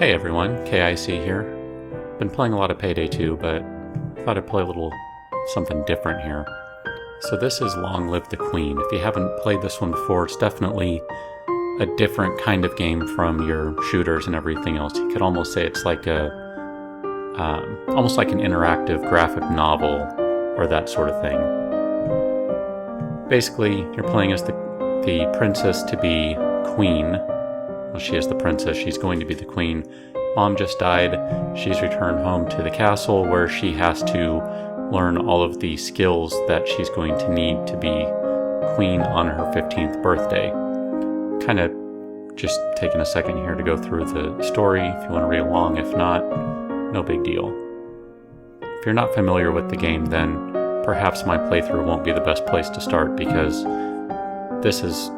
Hey everyone, KIC here. Been playing a lot of Payday 2, but thought I'd play a little something different here. So this is Long Live the Queen. If you haven't played this one before, it's definitely a different kind of game from your shooters and everything else. You could almost say it's like almost like an interactive graphic novel or that sort of thing. Basically, you're playing as the princess to be queen. Well, she is the princess, she's going to be the queen. Mom just died, she's returned home to the castle where she has to learn all of the skills that she's going to need to be queen on her 15th birthday. Kind of just taking a second here to go through the story if you want to read along. If not, no big deal. If you're not familiar with the game, then perhaps my playthrough won't be the best place to start, because this is,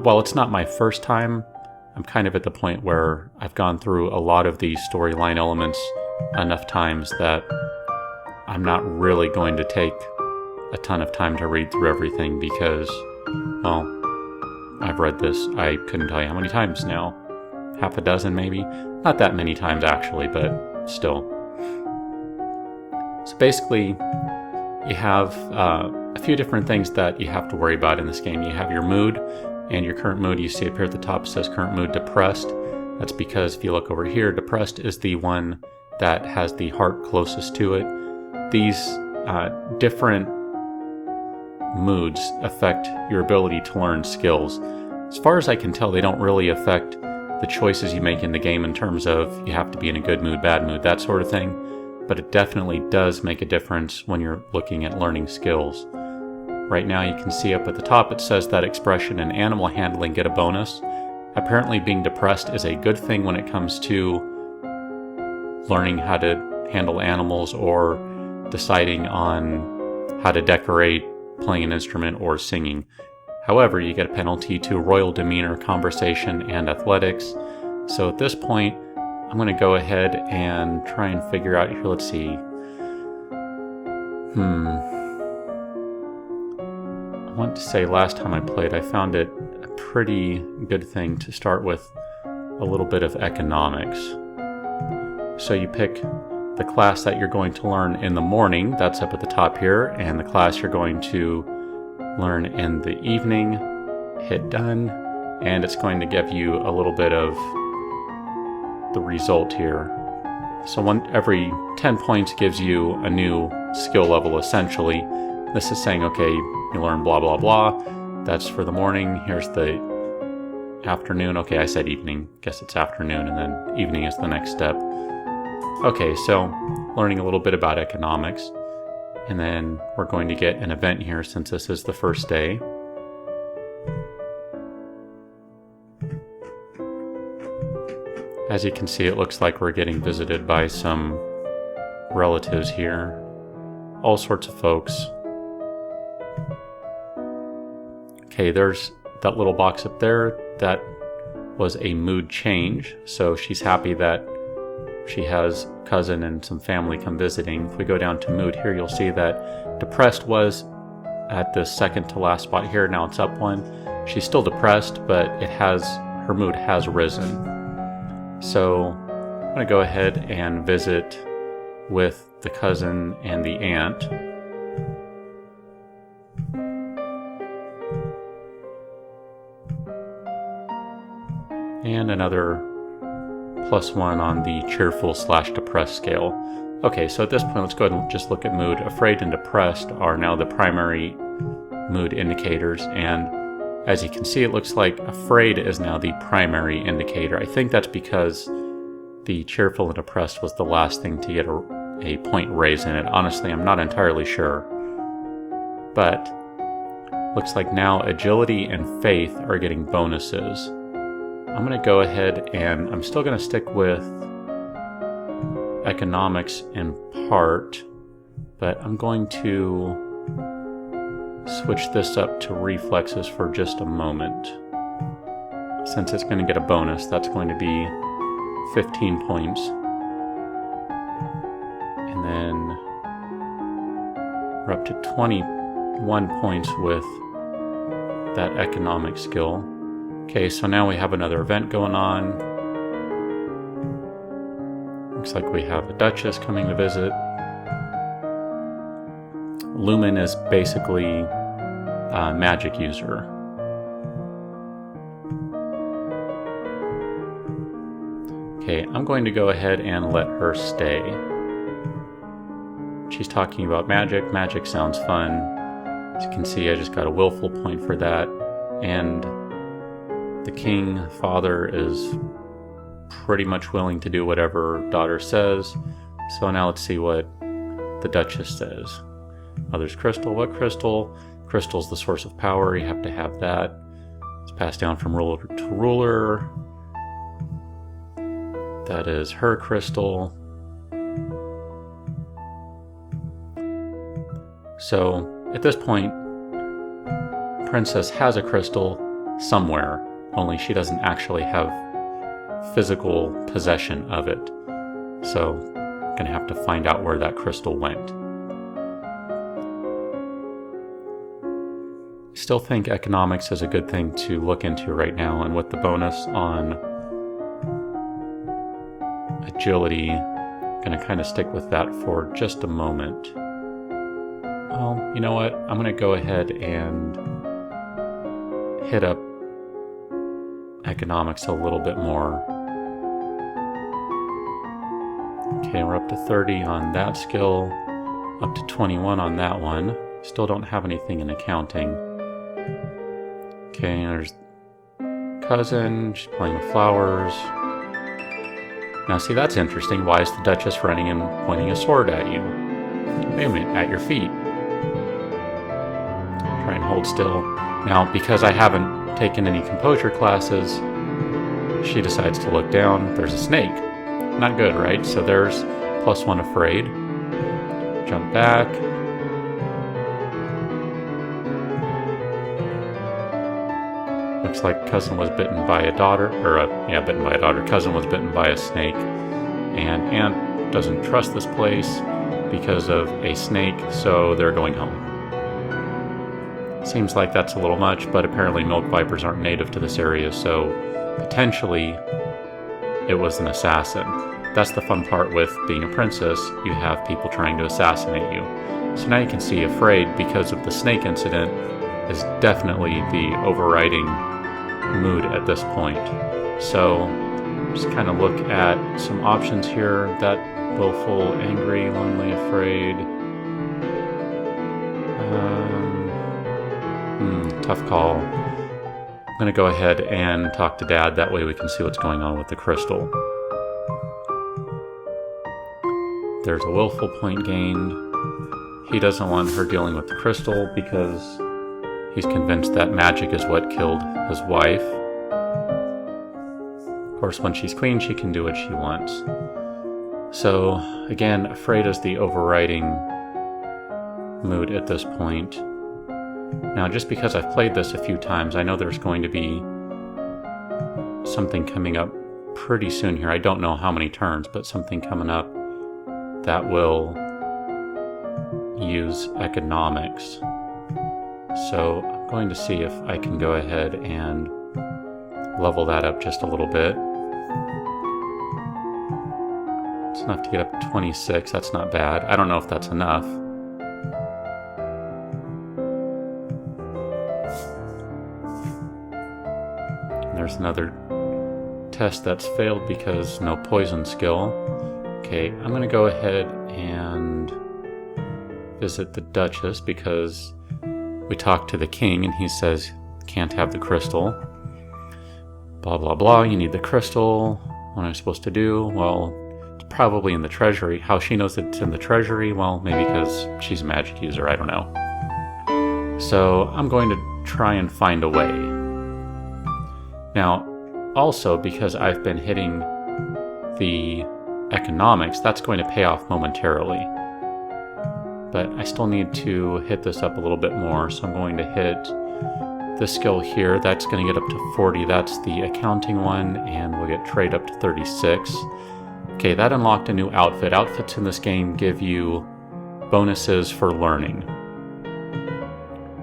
while it's not my first time, I'm kind of at the point where I've gone through a lot of these storyline elements enough times that I'm not really going to take a ton of time to read through everything because, well, I've read this, I couldn't tell you how many times now. Half a dozen maybe? Not that many times actually, but still. So basically, you have a few different things that you have to worry about in this game. You have your mood, and your current mood, you see up here at the top, it says current mood depressed. That's because if you look over here, depressed is the one that has the heart closest to it. These different moods affect your ability to learn skills. As far as I can tell, they don't really affect the choices you make in the game in terms of you have to be in a good mood, bad mood, that sort of thing. But it definitely does make a difference when you're looking at learning skills. Right now you can see up at the top it says that expression and animal handling get a bonus. Apparently being depressed is a good thing when it comes to learning how to handle animals or deciding on how to decorate, playing an instrument, or singing. However, you get a penalty to royal demeanor, conversation, and athletics. So at this point, I'm going to go ahead and try and figure out here, let's see. I want to say last time I played, I found it a pretty good thing to start with a little bit of economics. So you pick the class that you're going to learn in the morning, that's up at the top here, and the class you're going to learn in the evening, hit done, and it's going to give you a little bit of the result here. So every 10 points gives you a new skill level essentially. This is saying, okay, you learn blah blah blah, that's for the morning, here's the afternoon. Okay, I said evening, guess it's afternoon, and then evening is the next step. Okay, so learning a little bit about economics, and then we're going to get an event here since this is the first day. As you can see, it looks like we're getting visited by some relatives here, all sorts of folks. Okay, there's that little box up there. That was a mood change. So she's happy that she has a cousin and some family come visiting. If we go down to mood here, you'll see that depressed was at the second to last spot here. Now it's up one. She's still depressed, but her mood has risen. So I'm going to go ahead and visit with the cousin and the aunt. And another +1 on the cheerful/depressed scale. Okay, so at this point, let's go ahead and just look at mood. Afraid and depressed are now the primary mood indicators, and as you can see, it looks like afraid is now the primary indicator. I think that's because the cheerful and depressed was the last thing to get a point raise in it. Honestly, I'm not entirely sure. But looks like now agility and faith are getting bonuses. I'm going to go ahead and I'm still going to stick with economics in part, but I'm going to switch this up to reflexes for just a moment. Since it's going to get a bonus, that's going to be 15 points. And then we're up to 21 points with that economic skill. Okay, so now we have another event going on. Looks like we have a Duchess coming to visit. Lumen is basically a magic user. Okay, I'm going to go ahead and let her stay. She's talking about magic. Magic sounds fun. As you can see, I just got a willful point for that. And the king, father, is pretty much willing to do whatever daughter says. So now let's see what the Duchess says. Mother's crystal. What crystal? Crystal's the source of power. You have to have that. It's passed down from ruler to ruler. That is her crystal. So at this point, Princess has a crystal somewhere, only she doesn't actually have physical possession of it. So I'm gonna have to find out where that crystal went. I still think economics is a good thing to look into right now, and with the bonus on agility, I'm gonna kind of stick with that for just a moment. Well, you know what? I'm gonna go ahead and hit up economics a little bit more. Okay, we're up to 30 on that skill, up to 21 on that one. Still don't have anything in accounting. Okay, there's cousin, she's playing with flowers. Now see, that's interesting. Why is the Duchess running and pointing a sword at you? Wait a minute, at your feet. Try and hold still. Now, because I haven't taken any composure classes, she decides to look down. There's a snake. Not good, right? So there's +1 afraid. Jump back. Looks like cousin was bitten by a daughter, bitten by a daughter. Cousin was bitten by a snake. And aunt doesn't trust this place because of a snake, so they're going home. Seems like that's a little much, but apparently milk vipers aren't native to this area, so potentially it was an assassin. That's the fun part with being a princess. You have people trying to assassinate you. So now you can see afraid, because of the snake incident, is definitely the overriding mood at this point. So just kind of look at some options here. That willful, angry, lonely, afraid. Tough call. I'm going to go ahead and talk to Dad. That way we can see what's going on with the crystal. There's a willful point gained. He doesn't want her dealing with the crystal because he's convinced that magic is what killed his wife. Of course, when she's queen, she can do what she wants. So, again, afraid is the overriding mood at this point. Now, just because I've played this a few times, I know there's going to be something coming up pretty soon here. I don't know how many turns, but something coming up that will use economics. So I'm going to see if I can go ahead and level that up just a little bit. It's enough to get up to 26. That's not bad. I don't know if that's enough. There's another test that's failed because no poison skill. Okay, I'm going to go ahead and visit the Duchess because we talked to the king and he says can't have the crystal. Blah, blah, blah. You need the crystal. What am I supposed to do? Well, it's probably in the treasury. How she knows it's in the treasury? Well, maybe because she's a magic user. I don't know. So I'm going to try and find a way. Now, also because I've been hitting the economics, that's going to pay off momentarily. But I still need to hit this up a little bit more, so I'm going to hit this skill here. That's going to get up to 40. That's the accounting one, and we'll get trade up to 36. Okay, that unlocked a new outfit. Outfits in this game give you bonuses for learning.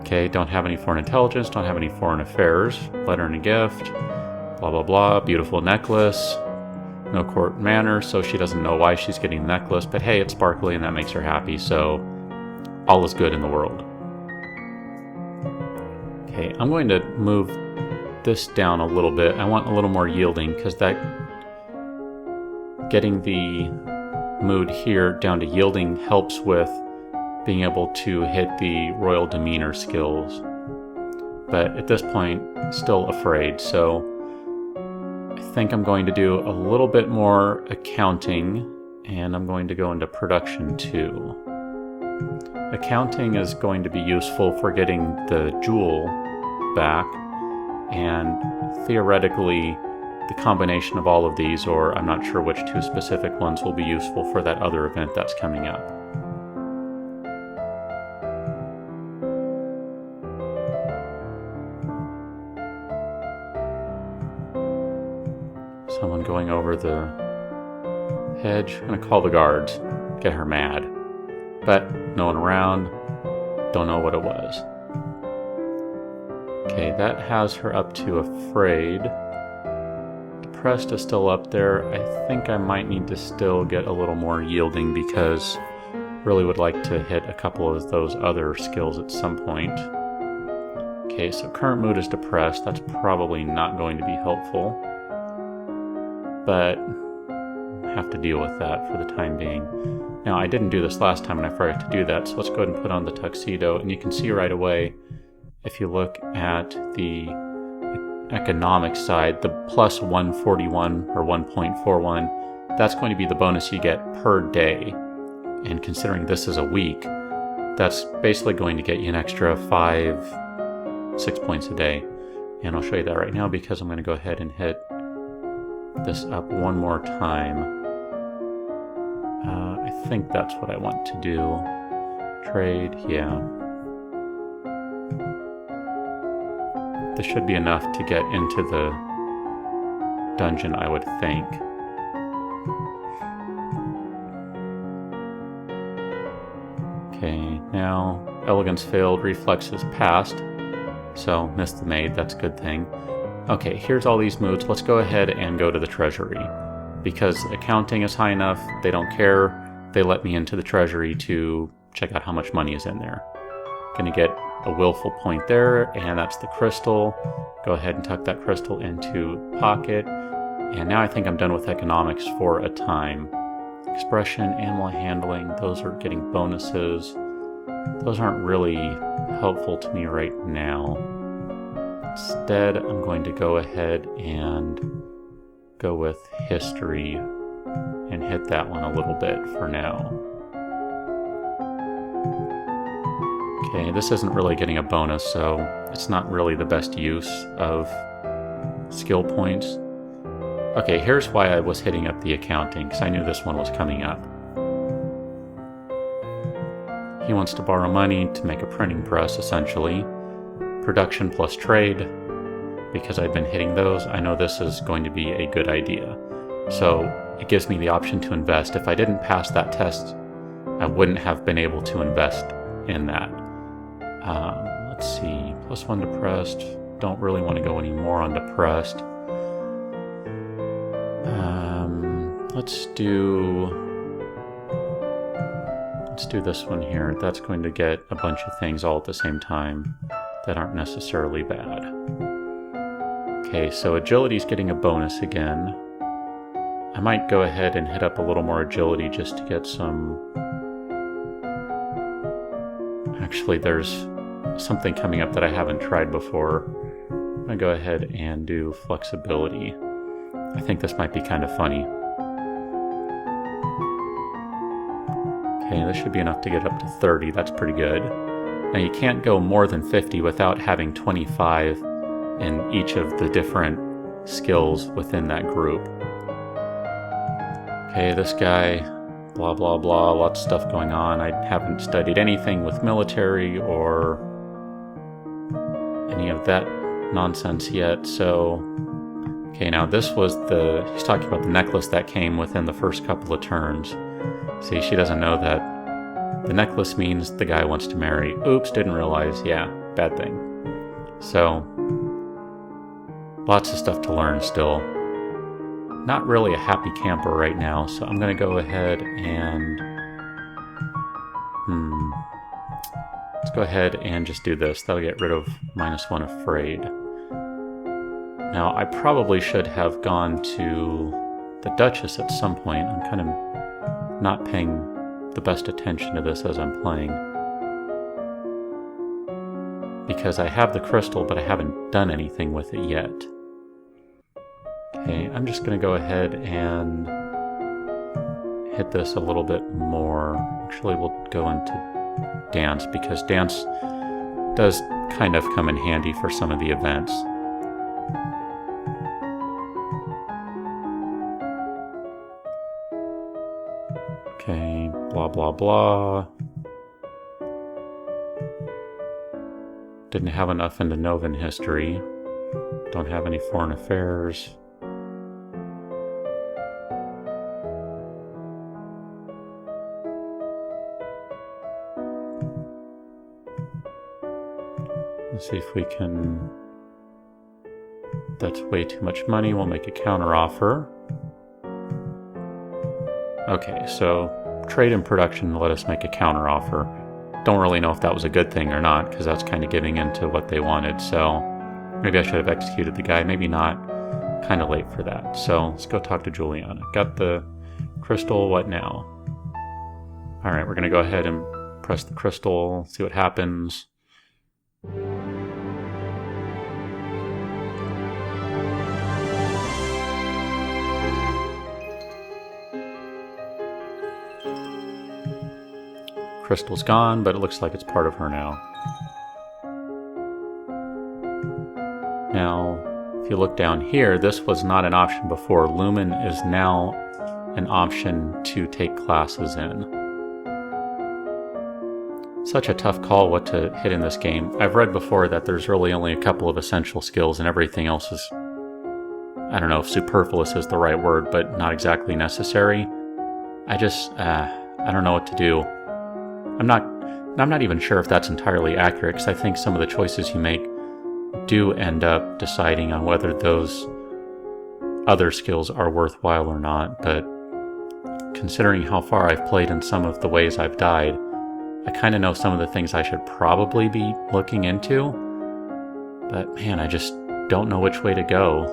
Okay, don't have any foreign intelligence, don't have any foreign affairs, letter and a gift, blah, blah, blah, beautiful necklace, no court manners, so she doesn't know why she's getting the necklace, but hey, it's sparkly and that makes her happy, so all is good in the world. Okay, I'm going to move this down a little bit. I want a little more yielding, because that getting the mood here down to yielding helps with being able to hit the royal demeanor skills. But at this point, still afraid, so I think I'm going to do a little bit more accounting, and I'm going to go into production 2. Accounting is going to be useful for getting the jewel back, and theoretically the combination of all of these, or I'm not sure which 2 specific ones, will be useful for that other event that's coming up. Someone going over the hedge. I'm going to call the guards, get her mad. But no one around, don't know what it was. Okay, that has her up to afraid. Depressed is still up there. I think I might need to still get a little more yielding, because really would like to hit a couple of those other skills at some point. Okay, so current mood is depressed. That's probably not going to be helpful, but I have to deal with that for the time being. Now, I didn't do this last time and I forgot to do that, so let's go ahead and put on the tuxedo, and you can see right away, if you look at the economic side, the plus 141 or 1.41, that's going to be the bonus you get per day. And considering this is a week, that's basically going to get you an extra 6 points a day. And I'll show you that right now, because I'm going to go ahead and hit this up one more time. I think that's what I want to do. Trade, yeah. This should be enough to get into the dungeon, I would think. Okay, now elegance failed, reflexes passed, so missed the maid, that's a good thing. Okay, here's all these moods. Let's go ahead and go to the treasury, because accounting is high enough, they don't care. They let me into the treasury to check out how much money is in there. Gonna get a willful point there, and that's the crystal. Go ahead and tuck that crystal into pocket. And now I think I'm done with economics for a time. Expression, animal handling, those are getting bonuses. Those aren't really helpful to me right now. Instead, I'm going to go ahead and go with history and hit that one a little bit for now. Okay, this isn't really getting a bonus, so it's not really the best use of skill points. Okay, here's why I was hitting up the accounting, because I knew this one was coming up. He wants to borrow money to make a printing press, essentially. Production plus trade. Because I've been hitting those, I know this is going to be a good idea. So it gives me the option to invest. If I didn't pass that test, I wouldn't have been able to invest in that. Let's see, plus 1 depressed. Don't really want to go any more on depressed. Let's do this one here. That's going to get a bunch of things all at the same time that aren't necessarily bad. Okay, so agility's getting a bonus again. I might go ahead and hit up a little more agility just to get some... Actually, there's something coming up that I haven't tried before. I'm gonna go ahead and do flexibility. I think this might be kind of funny. Okay, this should be enough to get up to 30. That's pretty good. Now you can't go more than 50 without having 25 in each of the different skills within that group. Okay, this guy, blah blah blah, lots of stuff going on. I haven't studied anything with military or any of that nonsense yet, so... Okay, now this was he's talking about the necklace that came within the first couple of turns. See, she doesn't know that the necklace means the guy wants to marry. Oops, didn't realize. Yeah, bad thing. So, lots of stuff to learn still. not really a happy camper right now, so I'm going to go ahead and... Let's go ahead and just do this. That'll get rid of -1 afraid. Now, I probably should have gone to the Duchess at some point. I'm kind of not paying the best attention to this as I'm playing, because I have the crystal, but I haven't done anything with it yet. Okay, I'm just going to go ahead and hit this a little bit more. Actually, we'll go into dance, because dance does kind of come in handy for some of the events. Okay, blah blah blah. Didn't have enough into Novan history. Don't have any foreign affairs. Let's see if we can... That's way too much money. We'll make a counter offer. Okay, so trade and production let us make a counter offer. Don't really know if that was a good thing or not, because that's kind of giving in to what they wanted. So maybe I should have executed the guy, maybe not. Kind of late for that. So let's go talk to Juliana. Got the crystal, what now? Alright, we're going to go ahead and press the crystal, see what happens. Crystal's gone, but it looks like it's part of her now. Now, if you look down here, this was not an option before. Lumen is now an option to take classes in. Such a tough call what to hit in this game. I've read before that there's really only a couple of essential skills and everything else is, I don't know if superfluous is the right word, but not exactly necessary. I don't know what to do. I'm not even sure if that's entirely accurate, because I think some of the choices you make do end up deciding on whether those other skills are worthwhile or not. But considering how far I've played and some of the ways I've died, I kind of know some of the things I should probably be looking into. But man, I just don't know which way to go.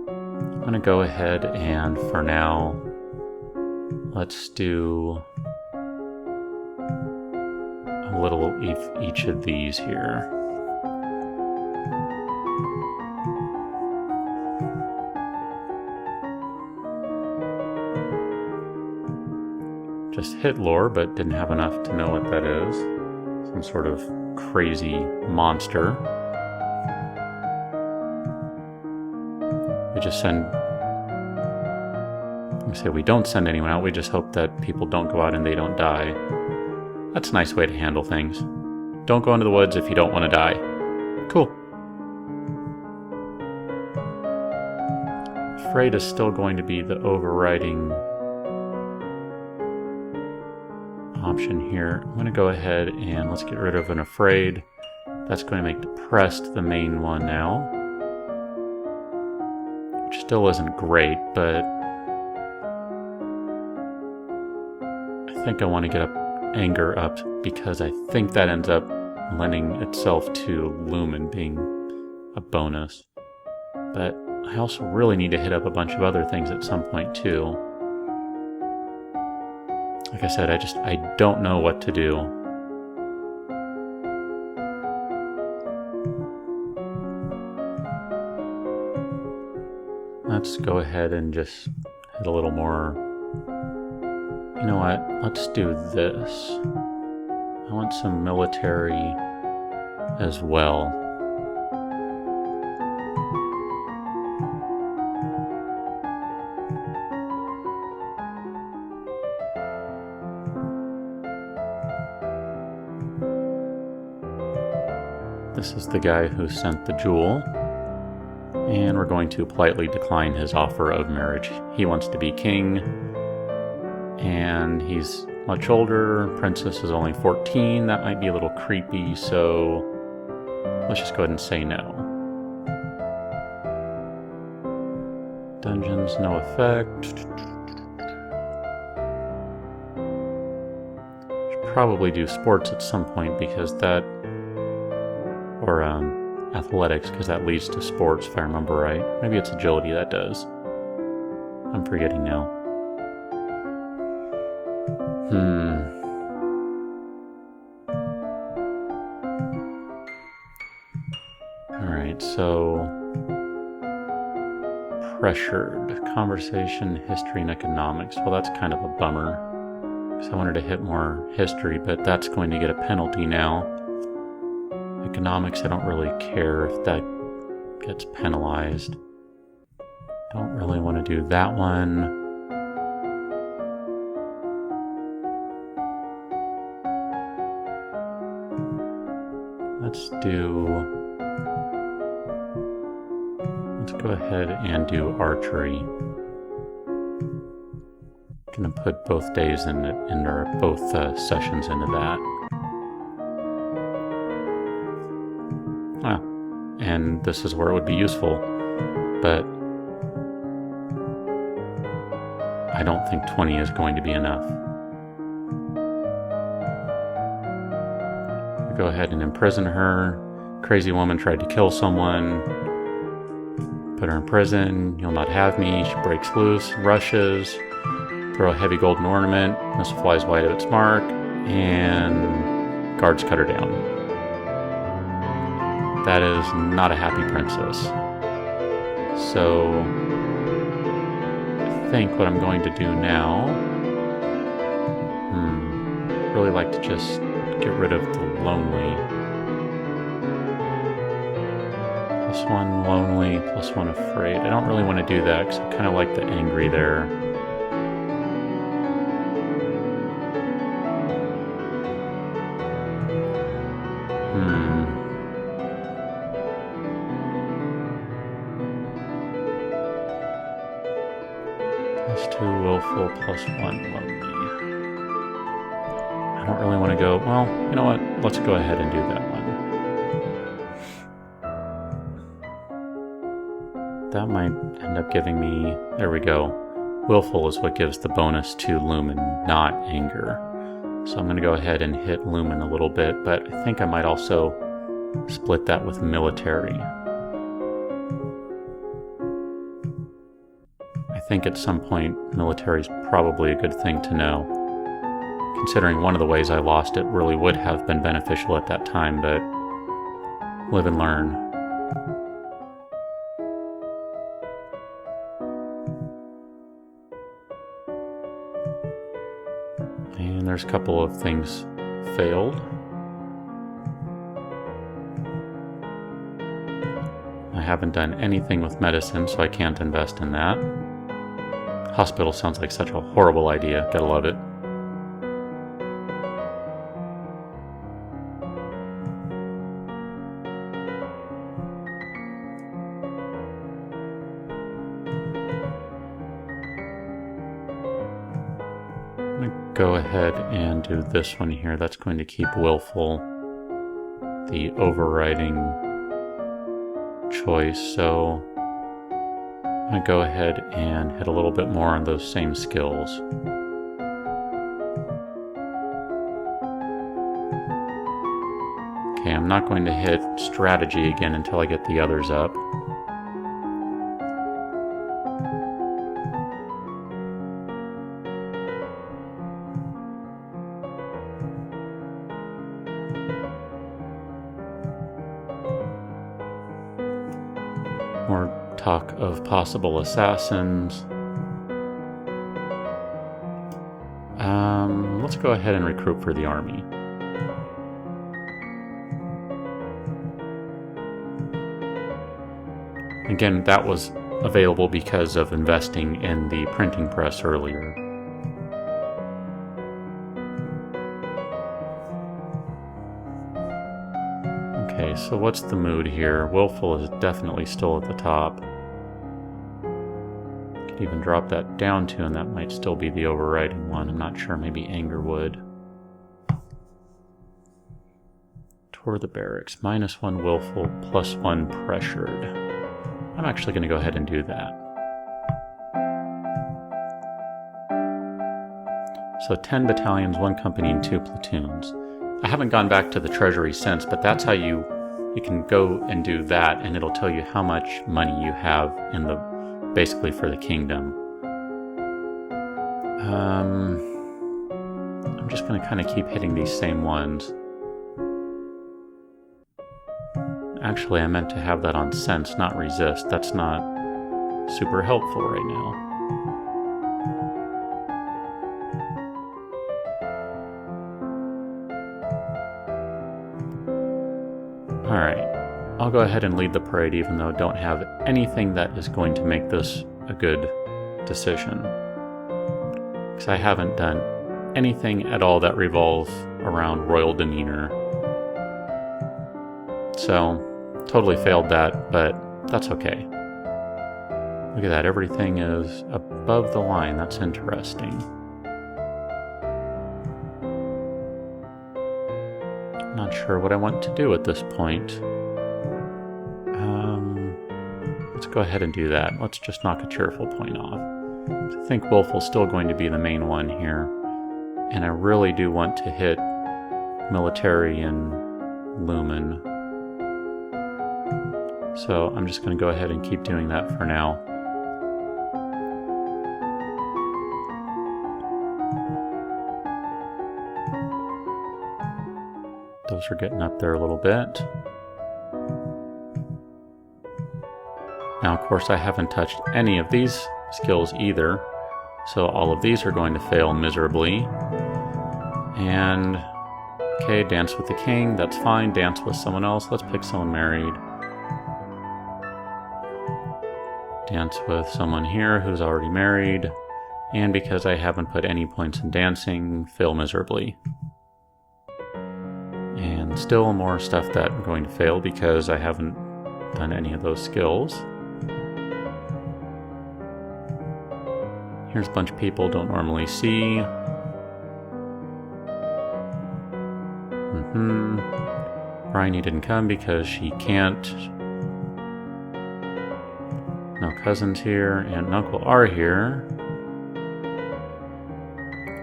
I'm going to go ahead and for now, let's do a little of each of these here. Just hit lore, but didn't have enough to know what that is. Some sort of crazy monster. We just send... We say we don't send anyone out, we just hope that people don't go out and they don't die. That's a nice way to handle things. Don't go into the woods if you don't want to die. Cool. Afraid is still going to be the overriding option here. I'm going to go ahead and let's get rid of an afraid. That's going to make depressed the main one now. Which still isn't great, but I think I want to get anger up because I think that ends up lending itself to Lumen being a bonus. But I also really need to hit up a bunch of other things at some point too. Like I said, I don't know what to do. Let's go ahead and just hit a little more. You know what? Let's do this. I want some military as well. This is the guy who sent the jewel, and we're going to politely decline his offer of marriage. He wants to be king, and he's much older. Princess is only 14. That might be a little creepy, so let's just go ahead and say no. Dungeon Medicines, no effect. Should probably do sports at some point because that, or athletics, because that leads to sports if I remember right. Maybe it's agility that does. I'm forgetting now. Alright, so pressured. Conversation, history, and economics. Well, that's kind of a bummer. Because I wanted to hit more history, but that's going to get a penalty now. Economics, I don't really care if that gets penalized. Don't really want to do that one. Let's go ahead and do archery. Gonna put both days or both sessions into that. And this is where it would be useful, but I don't think 20 is going to be enough. Go ahead and imprison her. Crazy woman tried to kill someone. Put her in prison. You'll not have me. She breaks loose, rushes. Throw a heavy golden ornament. Missile flies wide of its mark. And guards cut her down. That is not a happy princess. So I think what I'm going to do now, really like to just get rid of the lonely. +1 lonely, +1 afraid. I don't really want to do that because I kind of like the angry there. +2 willful, +1 lonely. I don't really want to go, well, you know what? Let's go ahead and do that one. That might end up giving me, there we go. Willful is what gives the bonus to Lumen, not anger. So I'm going to go ahead and hit Lumen a little bit, but I think I might also split that with military. I think at some point military is probably a good thing to know. Considering one of the ways I lost it really would have been beneficial at that time, but live and learn. And there's a couple of things failed. I haven't done anything with medicine, so I can't invest in that. Hospital sounds like such a horrible idea. Gotta love it. Go ahead and do this one here. That's going to keep willful, the overriding choice. So I'm going to go ahead and hit a little bit more on those same skills. Okay, I'm not going to hit strategy again until I get the others up. More talk of possible assassins. Let's go ahead and recruit for the army. Again, that was available because of investing in the printing press earlier. Okay, so what's the mood here? Willful is definitely still at the top. Could even drop that down to, and that might still be the overriding one. I'm not sure, maybe anger would. Tour the barracks, -1 willful, +1 pressured. I'm actually going to go ahead and do that. So 10 battalions, 1 company, and 2 platoons. I haven't gone back to the treasury since, but that's how you can go and do that, and it'll tell you how much money you have in the basically for the kingdom. I'm just going to kind of keep hitting these same ones. Actually, I meant to have that on sense, not resist. That's not super helpful right now. Alright, I'll go ahead and lead the parade even though I don't have anything that is going to make this a good decision. Because I haven't done anything at all that revolves around royal demeanor. So, totally failed that, but that's okay. Look at that, everything is above the line. That's interesting. Not sure what I want to do at this point. Let's go ahead and do that. Let's just knock a cheerful point off. I think Willful's still going to be the main one here. And I really do want to hit military and lumen. So I'm just going to go ahead and keep doing that for now. Those are getting up there a little bit. Now, of course, I haven't touched any of these skills either, so all of these are going to fail miserably. And, okay, dance with the king, that's fine. Dance with someone else, let's pick someone married. Dance with someone here who's already married. And because I haven't put any points in dancing, fail miserably. And still more stuff that I'm going to fail because I haven't done any of those skills. Here's a bunch of people don't normally see. Bryony didn't come because she can't. No cousins here, and an uncle are here.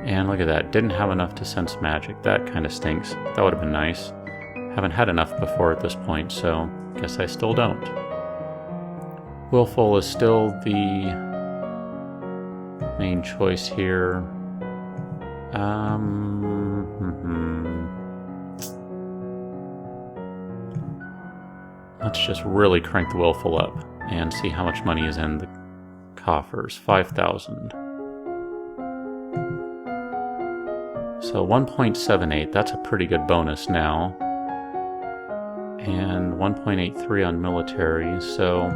And look at that, didn't have enough to sense magic. That kind of stinks. That would have been nice. Haven't had enough before at this point, so guess I still don't. Willful is still the main choice here. Let's just really crank the Willful up and see how much money is in the coffers. 5,000. So 1.78, that's a pretty good bonus now. And 1.83 on military, so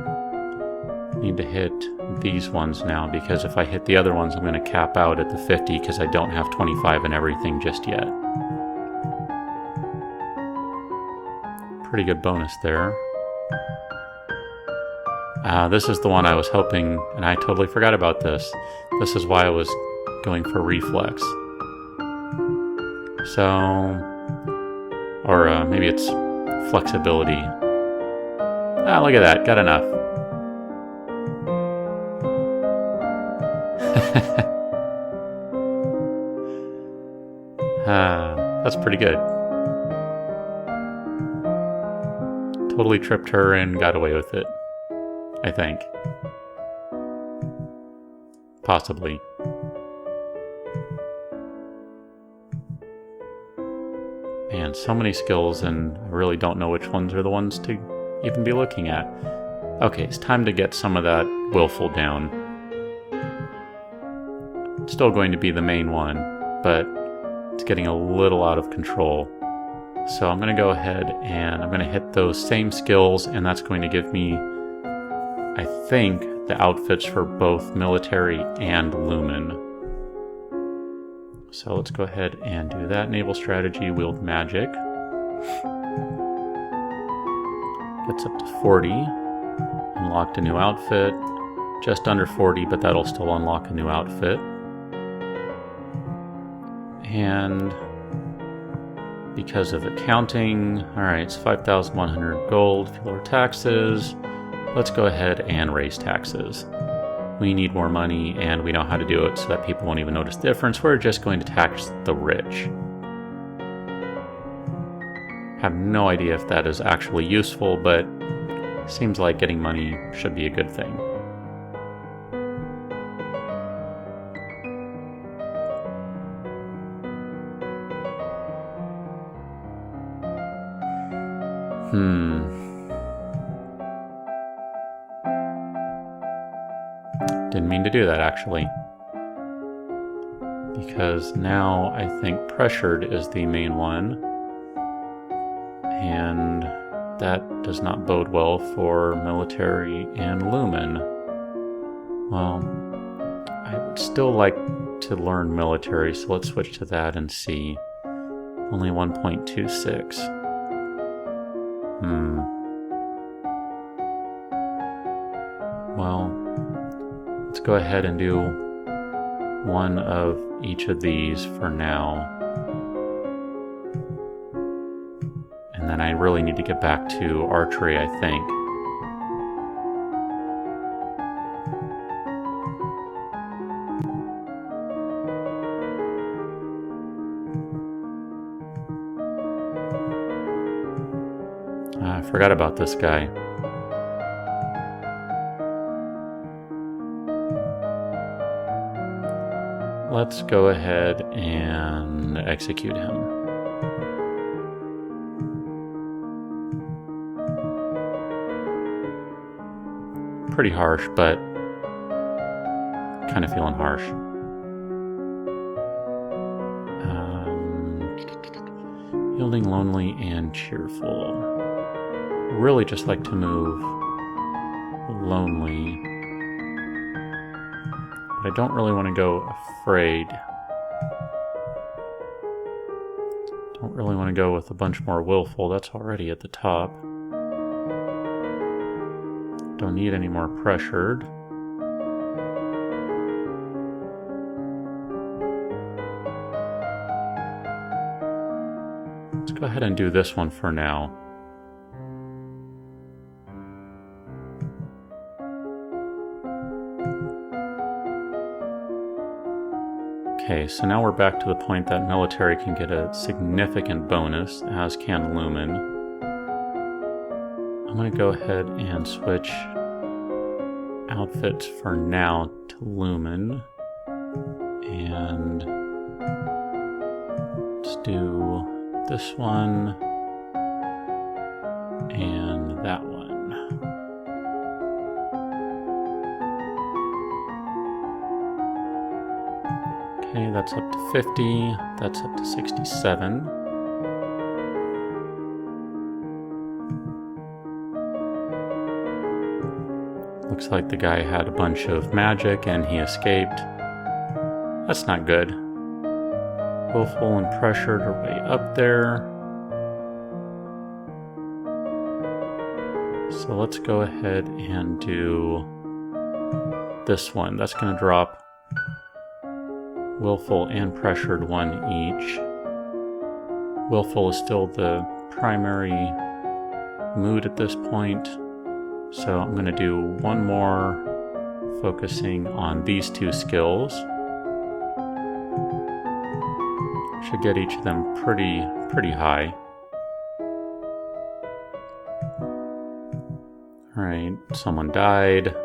need to hit these ones now, because if I hit the other ones I'm going to cap out at the 50 because I don't have 25 and everything just yet. Pretty good bonus there. This is the one I was hoping, and I totally forgot about this. This is why I was going for reflex. So, or maybe it's flexibility. Look at that, got enough. That's pretty good. Totally tripped her and got away with it, I think. Possibly. Man, so many skills, and I really don't know which ones are the ones to even be looking at. Okay, it's time to get some of that Willful down. It's still going to be the main one, but it's getting a little out of control. So I'm going to go ahead and I'm going to hit those same skills, and that's going to give me, I think, the outfits for both military and lumen. So let's go ahead and do that. Naval strategy, wield magic. Gets up to 40. Unlocked a new outfit. Just under 40, but that'll still unlock a new outfit. And because of accounting, alright, it's 5,100 gold, fuel or taxes. Let's go ahead and raise taxes. we need more money and we know how to do it so that people won't even notice the difference. We're just going to tax the rich. I have no idea if that is actually useful, but it seems like getting money should be a good thing. Didn't mean to do that, actually. Because now I think pressured is the main one. And that does not bode well for military and lumen. Well, I would still like to learn military, so let's switch to that and see. Only 1.26. Well, let's go ahead and do one of each of these for now. And then I really need to get back to archery, I think. I forgot about this guy. Let's go ahead and execute him. Pretty harsh, but kind of feeling harsh. Yielding, lonely, and cheerful. Really just like to move lonely. But I don't really want to go afraid. Don't really want to go with a bunch more willful. That's already at the top. Don't need any more pressured. Let's go ahead and do this one for now. Okay, so now we're back to the point that military can get a significant bonus, as can lumen. I'm going to go ahead and switch outfits for now to lumen. And let's do this one and that one. Okay, that's up to 50, that's up to 67. Looks like the guy had a bunch of magic and he escaped. That's not good. Willful and pressured are way up there. So let's go ahead and do this one. That's going to drop willful and pressured one each. Willful is still the primary mood at this point, so I'm going to do one more focusing on these two skills. Should get each of them pretty high. Alright, someone died.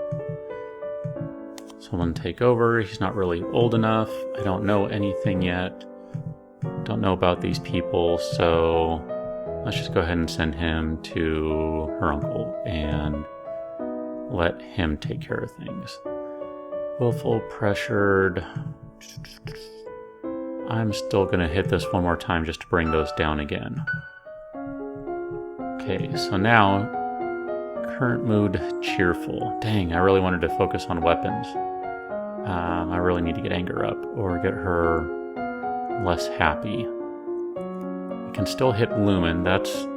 Someone take over. He's not really old enough. I don't know anything yet. Don't know about these people, so let's just go ahead and send him to her uncle and let him take care of things. Willful, pressured. I'm still going to hit this one more time just to bring those down again. Okay, so now, current mood, cheerful. Dang, I really wanted to focus on weapons. I really need to get anger up or get her less happy. I can still hit lumen. That's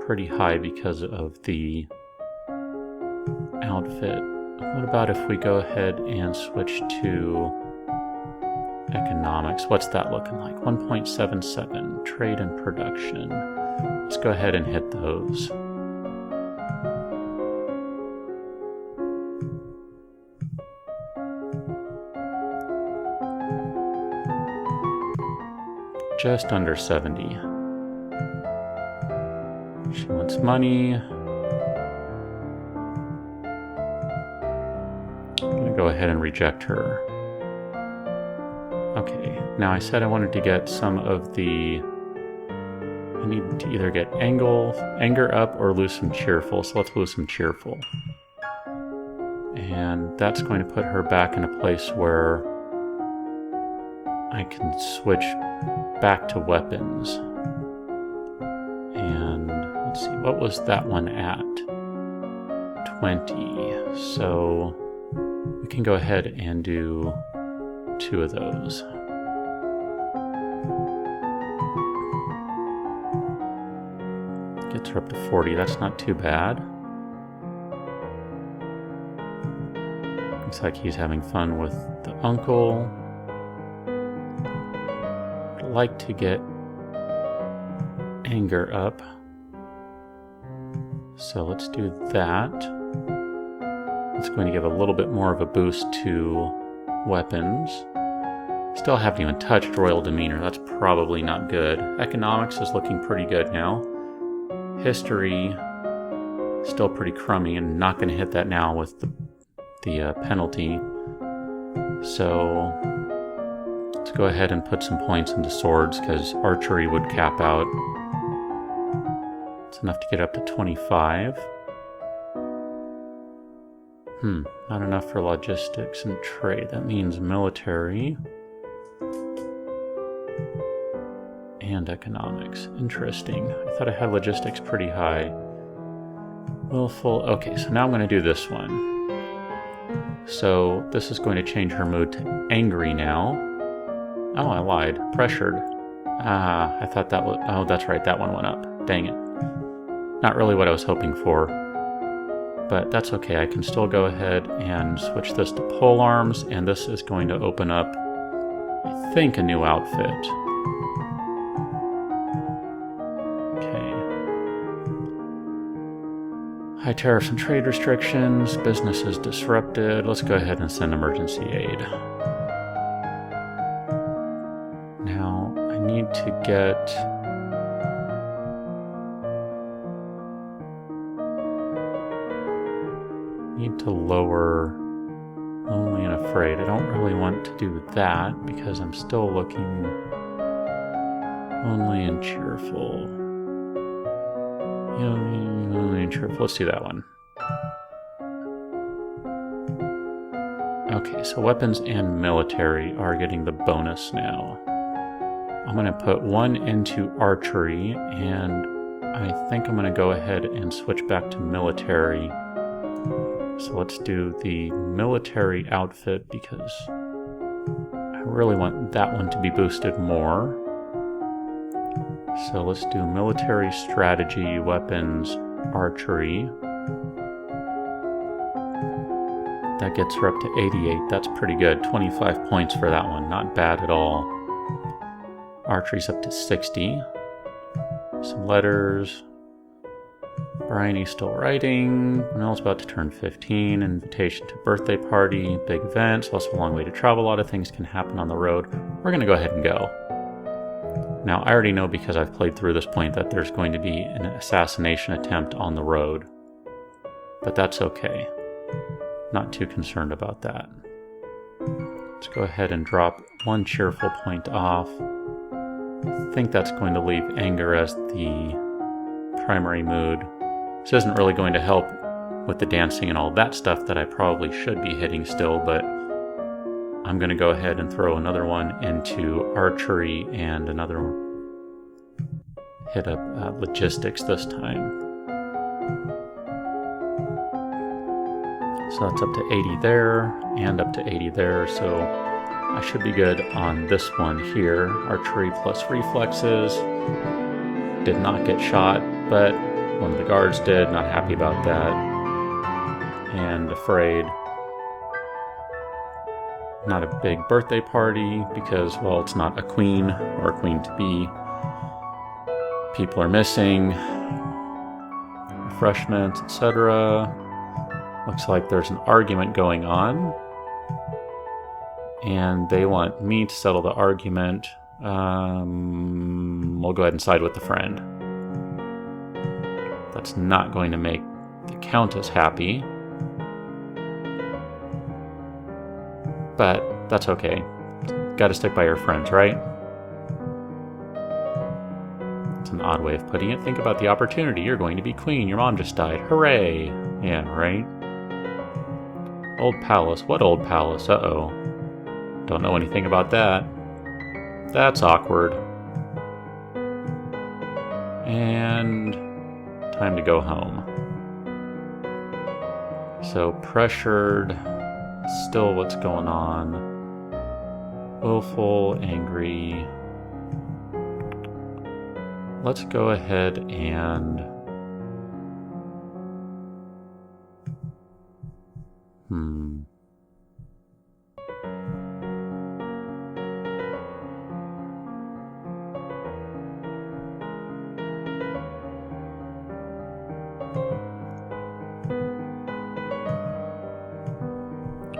pretty high because of the outfit. What about if we go ahead and switch to economics? What's that looking like? 1.77, trade and production. Let's go ahead and hit those. just under 70. She wants money. I'm going to go ahead and reject her. Okay, now I said I wanted to get some of the... I need to either get anger up or lose some cheerful, so let's lose some cheerful. And that's going to put her back in a place where I can switch back to weapons. And let's see, what was that one at? 20. So we can go ahead and do 2 of those. Gets her up to 40. That's not too bad. Looks like he's having fun with the uncle. I'd like to get anger up. So let's do that. It's going to give a little bit more of a boost to weapons. Still haven't even touched royal demeanor. That's probably not good. Economics is looking pretty good now. History, still pretty crummy, and not going to hit that now with the penalty. So let's go ahead and put some points into swords, because archery would cap out. It's enough to get up to 25. Not enough for logistics and trade. That means military and economics. Interesting. I thought I had logistics pretty high. Willful. Okay, so now I'm going to do this one. So this is going to change her mood to angry now. Oh, I lied. Pressured. I thought that was... Oh, that's right. That one went up. Dang it. Not really what I was hoping for. But that's okay. I can still go ahead and switch this to pole arms, and this is going to open up, I think, a new outfit. High tariffs and trade restrictions, business is disrupted. Let's go ahead and send emergency aid. Now, I need to get... need to lower Lonely and Afraid. I don't really want to do that because I'm still looking Lonely and Cheerful. Lonely and Cheerful. Let's do that one. Okay, so weapons and military are getting the bonus now. I'm going to put 1 into archery, and I think I'm going to go ahead and switch back to military. So let's do the military outfit because I really want that one to be boosted more. So let's do military strategy, weapons, archery. That gets her up to 88. That's pretty good. 25 points for that one. Not bad at all. Archery's up to 60. Some letters. Bryony's still writing. Mel's about to turn 15. Invitation to birthday party. Big events. Also a long way to travel. A lot of things can happen on the road. We're going to go ahead and go. Now, I already know because I've played through this point that there's going to be an assassination attempt on the road. But that's okay. Not too concerned about that. Let's go ahead and drop 1 cheerful point off. I think that's going to leave anger as the primary mood. This isn't really going to help with the dancing and all that stuff that I probably should be hitting still, but I'm going to go ahead and throw another one into archery and another one. Hit up logistics this time. So that's up to 80 there and up to 80 there. So I should be good on this one here. Archery plus reflexes. Did not get shot, but one of the guards did. Not happy about that. And afraid. Not a big birthday party because, well, it's not a queen or a queen-to-be. People are missing. Refreshments, etc. Looks like there's an argument going on. And they want me to settle the argument. We'll go ahead and side with the friend. That's not going to make the Countess happy. But that's okay. Gotta stick by your friends, right? It's an odd way of putting it. Think about the opportunity. You're going to be queen. Your mom just died. Hooray! Yeah, right? Old palace. What old palace? Uh-oh. Don't know anything about that. That's awkward. And time to go home. So pressured. Still what's going on. Willful, angry. Let's go ahead and...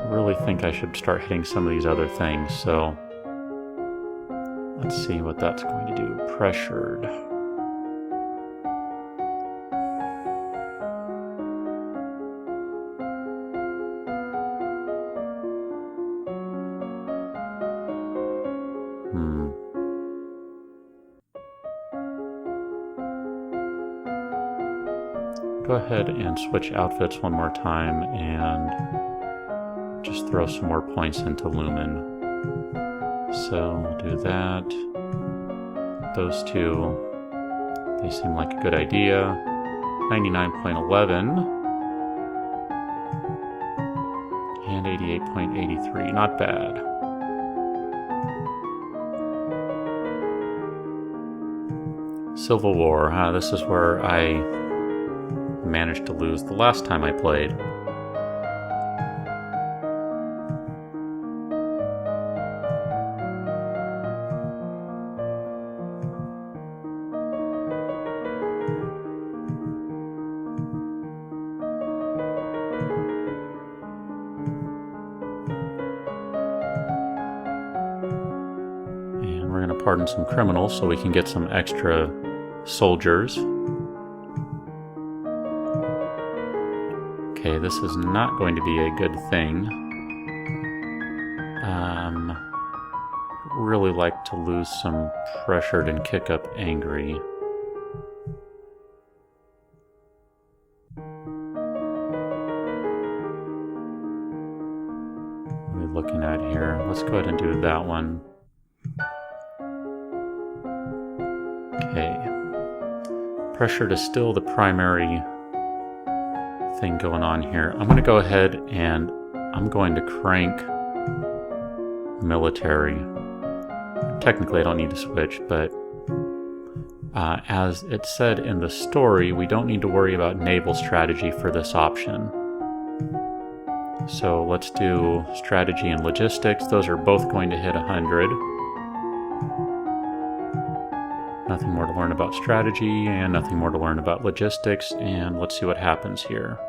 really think I should start hitting some of these other things, so let's see what that's going to do. Pressured. Go ahead and switch outfits one more time and just throw some more points into Lumen. So we'll do that. Those two, they seem like a good idea. 99.11 and 88.83, not bad. Civil War, this is where I managed to lose the last time I played. And we're going to pardon some criminals so we can get some extra soldiers. Okay, this is not going to be a good thing. Really like to lose some pressured and kick up angry. What are we looking at here? Let's go ahead and do that one. Okay. Pressured is still the primary thing going on here. I'm going to go ahead and I'm going to crank military. Technically I don't need to switch, but as it said in the story, we don't need to worry about naval strategy for this option. So let's do strategy and logistics. Those are both going to hit 100. Nothing more to learn about strategy and nothing more to learn about logistics, and let's see what happens here.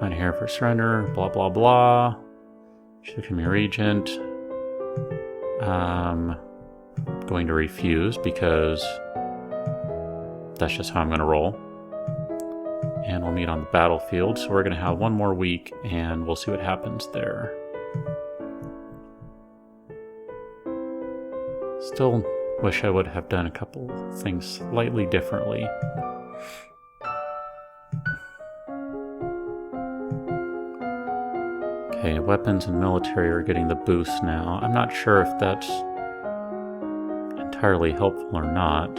Not here for surrender, blah blah blah. Should become your regent. Going to refuse because that's just how I'm going to roll. And we'll meet on the battlefield, so we're going to have one more week and we'll see what happens there. Still wish I would have done a couple things slightly differently. Okay, weapons and military are getting the boost now. I'm not sure if that's entirely helpful or not.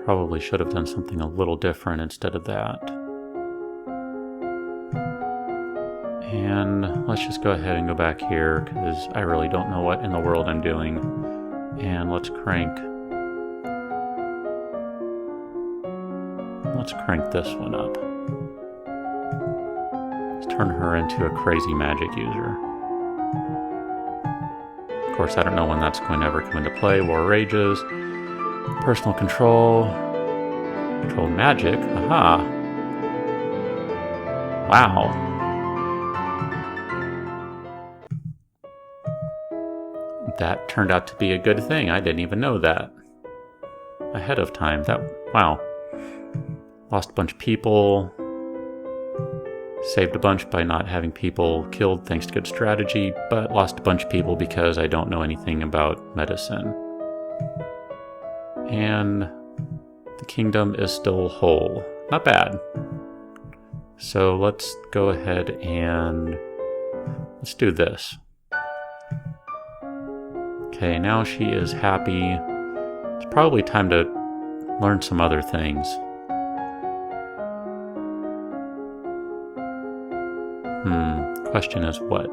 Probably should have done something a little different instead of that. And let's just go ahead and go back here because I really don't know what in the world I'm doing. And let's crank this one up. Let's turn her into a crazy magic user. Of course, I don't know when that's going to ever come into play. War rages. Personal control. Control magic. Aha. Wow. That turned out to be a good thing. I didn't even know that ahead of time. Wow. Lost a bunch of people. Saved a bunch by not having people killed thanks to good strategy, but lost a bunch of people because I don't know anything about medicine. And the kingdom is still whole. Not bad. So let's go ahead and let's do this. Okay, now she is happy. It's probably time to learn some other things. Question is what?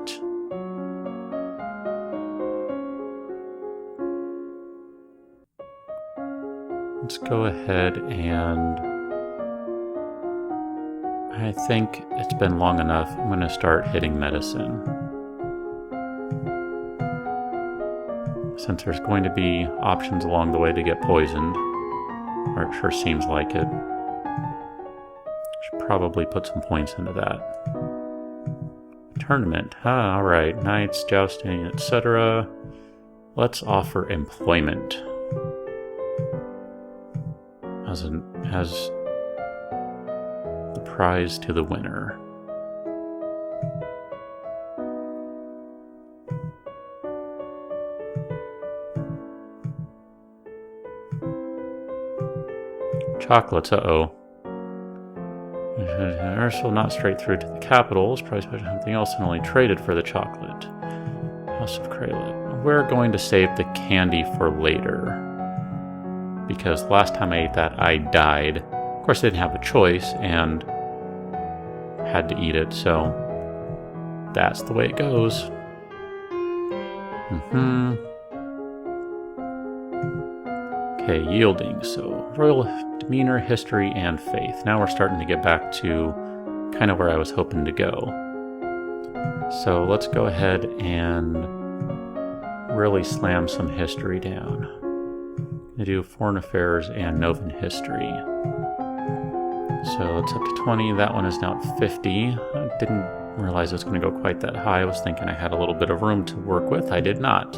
Let's go ahead and I think it's been long enough. I'm going to start hitting medicine. Since there's going to be options along the way to get poisoned, or it sure seems like it, should probably put some points into that. Tournament. Alright. Knights, jousting, etc. Let's offer employment as the prize to the winner. Chocolates, uh-oh. Ursula not straight through to the capital. It's probably something else and only traded for the chocolate. House of Kraylet. We're going to save the candy for later. Because last time I ate that, I died. Of course, I didn't have a choice and had to eat it, so that's the way it goes. Okay, yielding. So, royal demeanor, history, and faith. Now we're starting to get back to kind of where I was hoping to go. So let's go ahead and really slam some history down. I'm going to do foreign affairs and Novan history. So it's up to 20. That one is now at 50. I didn't realize it was going to go quite that high. I was thinking I had a little bit of room to work with. I did not.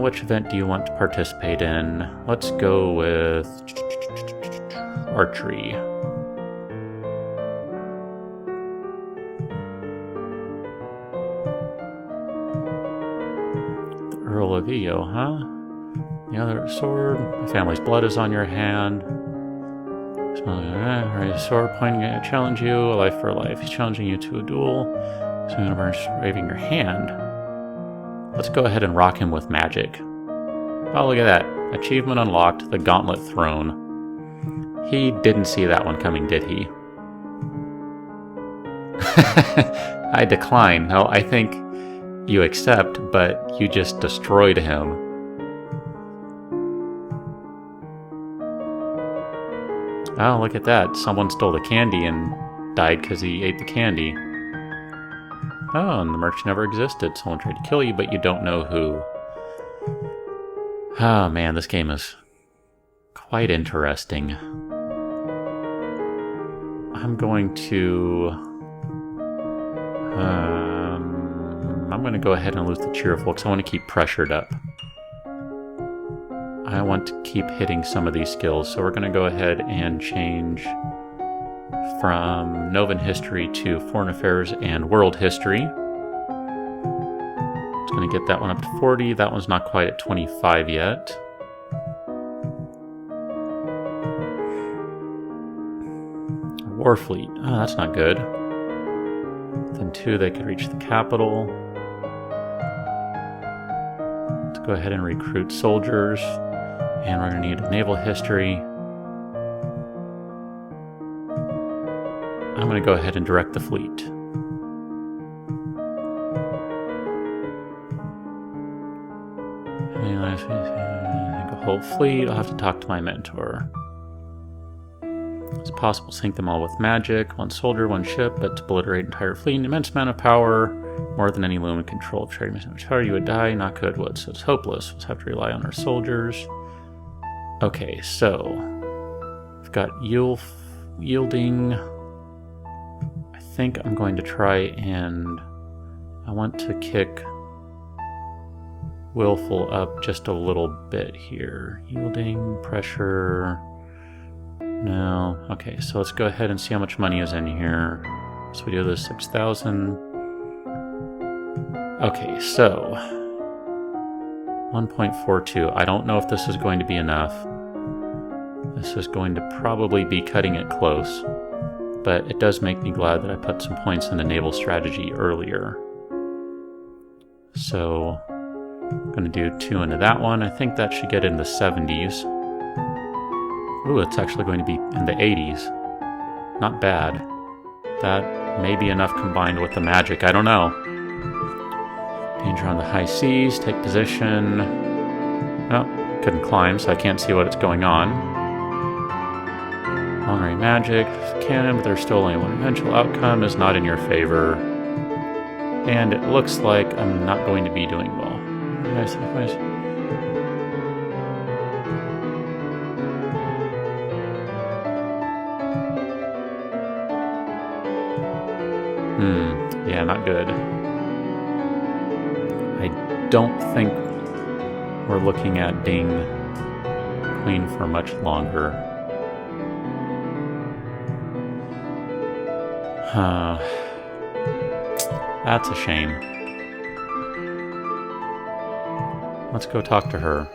Which event do you want to participate in? Let's go with archery. The Earl of Eo, huh? The other sword. My family's blood is on your hand. A sword pointing at you, challenge you, a life for a life. He's challenging you to a duel. So I'm going to waving your hand. Let's go ahead and rock him with magic. Oh, look at that. Achievement unlocked, the Gauntlet Throne. He didn't see that one coming, did he? I decline. No, I think you accept, but you just destroyed him. Oh, look at that. Someone stole the candy and died because he ate the candy. Oh, and the merchant never existed. Someone tried to kill you, but you don't know who. Oh man, this game is quite interesting. I'm going to... I'm going to go ahead and lose the cheerful because I want to keep pressured up. I want to keep hitting some of these skills, so we're going to go ahead and change from Novan history to foreign affairs and world history. It's going to get that one up to 40. That one's not quite at 25 yet. Warfleet. Oh, that's not good. Then 2, they could reach the capital. Let's go ahead and recruit soldiers. And we're going to need a naval history. I'm going to go ahead and direct the fleet. A whole fleet. I'll have to talk to my mentor. It's possible to sink them all with magic. 1 soldier, 1 ship, but to obliterate entire fleet, an immense amount of power, more than any lumen control. If trading so much power, you would die. Not good, would. So it's hopeless. We'll have to rely on our soldiers. Okay, so we've got yielding. I think I'm going to try and I want to kick willful up just a little bit here. Yielding, pressure. No. Okay, so let's go ahead and see how much money is in here. So we do this 6,000. Okay, so 1.42. I don't know if this is going to be enough. This is going to probably be cutting it close. But it does make me glad that I put some points into naval strategy earlier. So I'm going to do 2 into that one. I think that should get in the 70s. Ooh, it's actually going to be in the 80s. Not bad. That may be enough combined with the magic. I don't know. Danger on the high seas. Take position. Oh, couldn't climb, so I can't see what's going on. Long range magic. Cannon, but there's still only one eventual outcome is not in your favor. And it looks like I'm not going to be doing well. Nice. Yeah, not good. I don't think we're looking at Ding Queen for much longer. That's a shame. Let's go talk to her.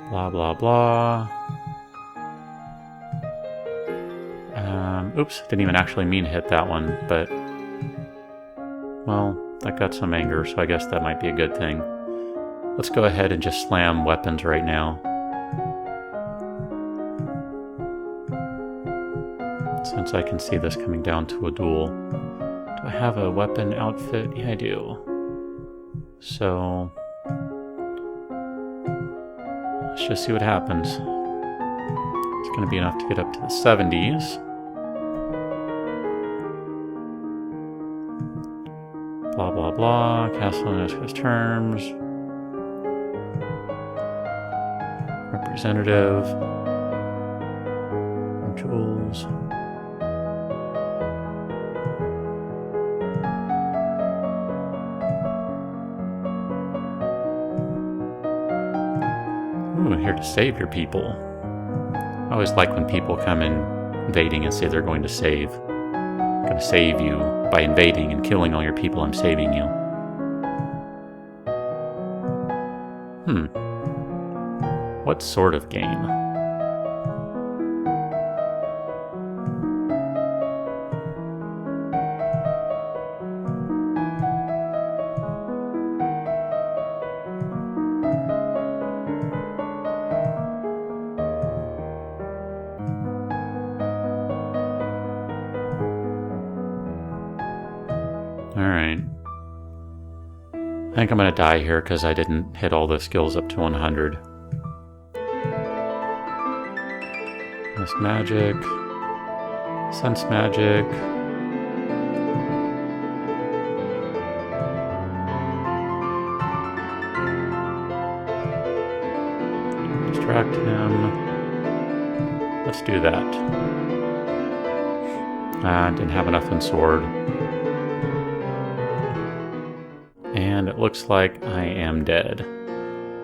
Blah, blah, blah. Oops, didn't even actually mean to hit that one, but... Well, that got some anger, so I guess that might be a good thing. Let's go ahead and just slam weapons right now. Since I can see this coming down to a duel. Do I have a weapon outfit? Yeah, I do. So... let's just see what happens. It's going to be enough to get up to the 70s. Blah, blah, blah. Castle and his terms. Representative. Jewels. Ooh, here to save your people. I always like when people come in invading and say they're going to save. I'm going to save you by invading and killing all your people. I'm saving you. What sort of game? Alright. I think I'm going to die here because I didn't hit all the skills up to 100. This magic. Sense magic. Distract him. Let's do that. Didn't have enough in sword. And it looks like I am dead.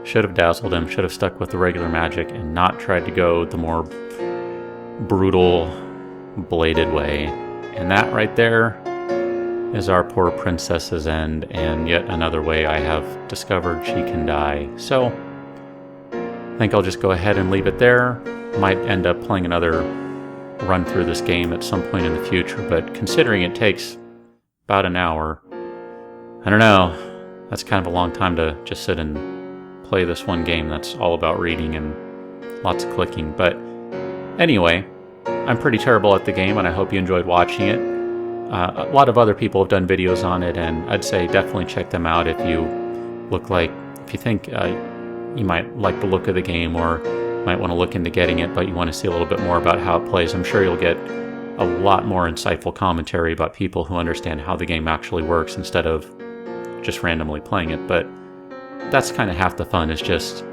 Should have dazzled him, should have stuck with the regular magic and not tried to go the more brutal, bladed way. And that right there is our poor princess's end, and yet another way I have discovered she can die. So, I think I'll just go ahead and leave it there. Might end up playing another run through this game at some point in the future, but considering it takes about an hour, I don't know, that's kind of a long time to just sit and play this one game that's all about reading and lots of clicking. But anyway, I'm pretty terrible at the game, and I hope you enjoyed watching it. A lot of other people have done videos on it, and I'd say definitely check them out if you think you might like the look of the game, or might want to look into getting it, but you want to see a little bit more about how it plays. I'm sure you'll get a lot more insightful commentary about people who understand how the game actually works instead of just randomly playing it. But that's kind of half the fun, is just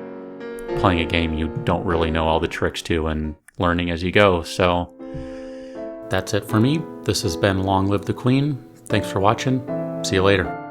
playing a game you don't really know all the tricks to and learning as you go. So That's it for me. This has been Long Live the Queen. Thanks for watching. See you later.